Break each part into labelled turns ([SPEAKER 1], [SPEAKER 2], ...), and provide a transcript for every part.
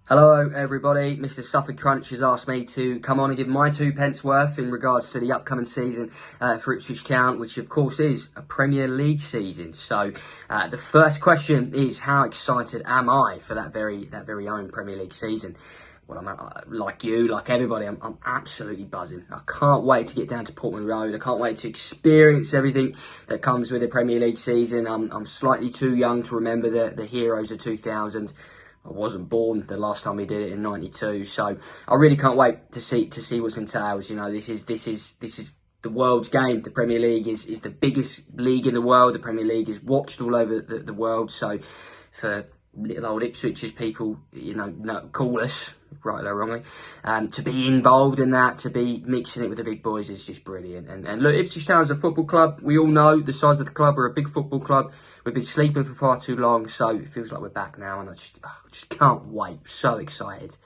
[SPEAKER 1] Hello everybody, Mr Suffolk Crunch has asked me to come on and give my 2p worth in regards to the upcoming season for Ipswich Town, which of course is a Premier League season. So the first question is, how excited am I for that very own Premier League season? Well, like you, like everybody, I'm absolutely buzzing. I can't wait to get down to Portman Road. I can't wait to experience everything that comes with a Premier League season. I'm slightly too young to remember the heroes of 2000. I wasn't born the last time we did it in '92, so I really can't wait to see what's entails. You know, this is the world's game. The Premier League is the biggest league in the world. The Premier League is watched all over the world. So for little old Ipswich, as people call us, rightly or wrongly, to be involved in that, to be mixing it with the big boys is just brilliant. And look, Ipswich Town is a football club. We all know the size of the club. We're a big football club. We've been sleeping for far too long, so it feels like we're back now, and I just can't wait. So excited.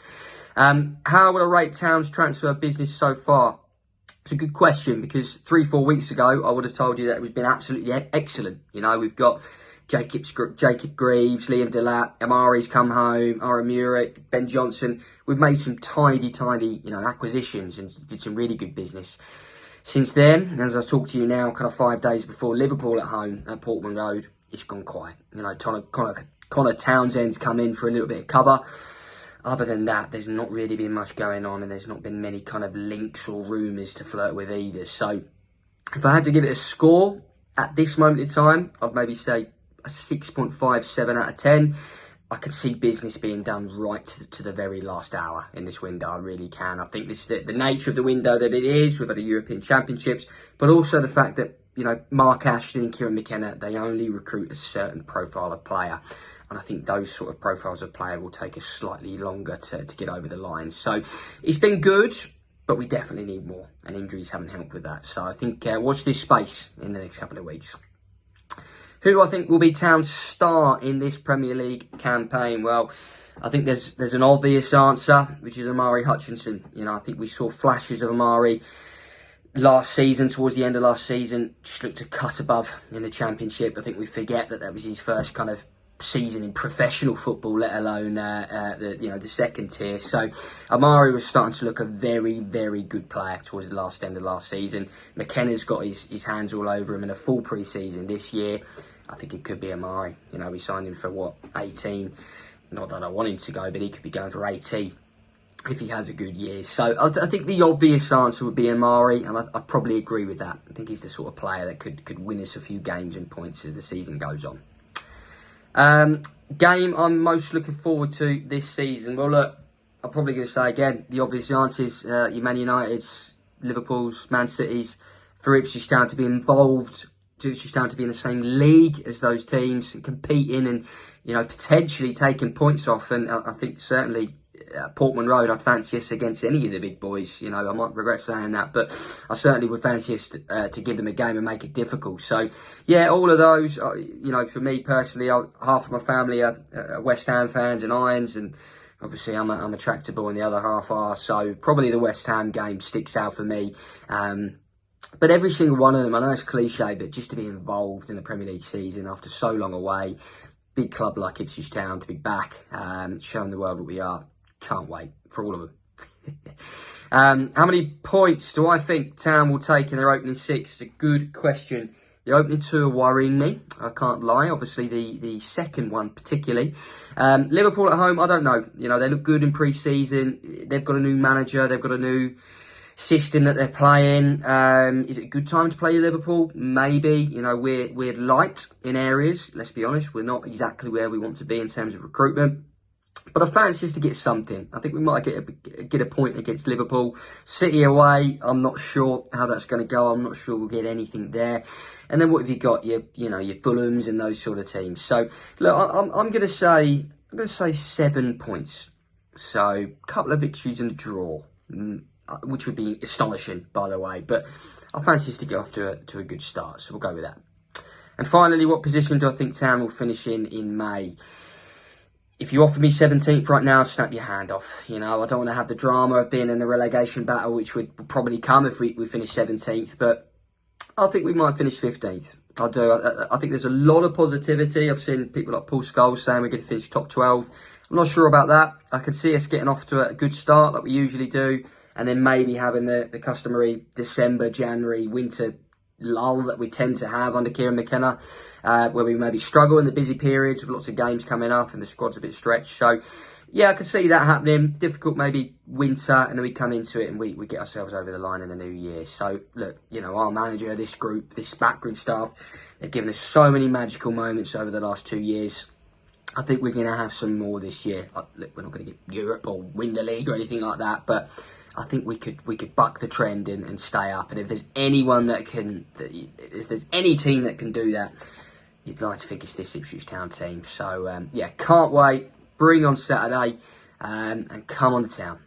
[SPEAKER 1] How would I rate Town's transfer business so far? It's a good question, because 3-4 weeks ago I would have told you that it been absolutely excellent. You know, we've got Jacob Greaves, Liam Delap, Amari's come home, Aaron Murick, Ben Johnson. We've made some tiny, acquisitions and did some really good business. Since then, as I talk to you now, kind of 5 days before Liverpool at home at Portman Road, it's gone quiet. You know, Connor Townsend's come in for a little bit of cover. Other than that, there's not really been much going on, and there's not been many kind of links or rumours to flirt with either. So, if I had to give it a score at this moment in time, I'd maybe say a 6.57 out of 10. I could see business being done right to the very last hour in this window. I really can. I think this is the nature of the window that it is. We've had the European Championships, but also the fact that, you know, Mark Ashton and Kieran McKenna, they only recruit a certain profile of player. And I think those sort of profiles of player will take us slightly longer to get over the line. So it's been good, but we definitely need more. And injuries haven't helped with that. So I think watch this space in the next couple of weeks. Who do I think will be Town's star in this Premier League campaign? Well, I think there's an obvious answer, which is Omari Hutchinson. You know, I think we saw flashes of Omari last season, towards the end of last season, just looked a cut above in the Championship. I think we forget that was his first kind of season in professional football, let alone the second tier. So Omari was starting to look a very, very good player towards the end of last season. McKenna's got his hands all over him in a full pre-season this year. I think it could be Omari. You know, we signed him for 18. Not that I want him to go, but he could be going for 80 if he has a good year. So I think the obvious answer would be Omari, and I probably agree with that. I think he's the sort of player that could win us a few games and points as the season goes on. Game I'm most looking forward to this season. Well, look, I'm probably going to say again, the obvious answers, your Man United's, Liverpool's, Man City's, for Ipswich Town to be involved, to Ipswich Town to be in the same league as those teams, competing and, you know, potentially taking points off. And I think certainly Portman Road, I'd fancy us against any of the big boys. You know, I might regret saying that, but I certainly would fancy us to give them a game and make it difficult. So, yeah, all of those, you know, for me personally, half of my family are West Ham fans and Irons, and obviously I'm a tractable and the other half are. So probably the West Ham game sticks out for me. But every single one of them, I know it's cliche, but just to be involved in the Premier League season after so long away, big club like Ipswich Town, to be back, showing the world what we are. Can't wait for all of them. How many points do I think Town will take in their opening 6? It's a good question. The opening 2 are worrying me, I can't lie. Obviously, the second one particularly. Liverpool at home, I don't know. You know, they look good in pre-season. They've got a new manager. They've got a new system that they're playing. Is it a good time to play Liverpool? Maybe. You know, we're light in areas. Let's be honest. We're not exactly where we want to be in terms of recruitment. But I fancy us to get something. I think we might get a point against Liverpool. City away, I'm not sure how that's going to go. I'm not sure we'll get anything there. And then what have you got? Your Fulhams and those sort of teams. So look, I'm going to say 7 points. So a couple of victories and a draw, which would be astonishing, by the way. But I fancy us to get off to a good start. So we'll go with that. And finally, what position do I think Town will finish in May? If you offer me 17th right now, I'd snap your hand off. You know, I don't want to have the drama of being in a relegation battle, which would probably come if we finish 17th. But I think we might finish 15th. I do. I think there's a lot of positivity. I've seen people like Paul Scholes saying we're going to finish top 12. I'm not sure about that. I could see us getting off to a good start like we usually do, and then maybe having the customary December, January, winter lull that we tend to have under Kieran McKenna, where we maybe struggle in the busy periods with lots of games coming up and the squad's a bit stretched. So, yeah, I could see that happening. Difficult maybe winter, and then we come into it and we get ourselves over the line in the new year. So, look, our manager, this group, this backroom staff, they've given us so many magical moments over the last 2 years. I think we're going to have some more this year. Look, we're not going to get Europe or win the league or anything like that, but I think we could buck the trend and stay up. And if there's anyone if there's any team that can do that, you'd like to think it's this Ipswich Town team. So, yeah, can't wait. Bring on Saturday and come on to town.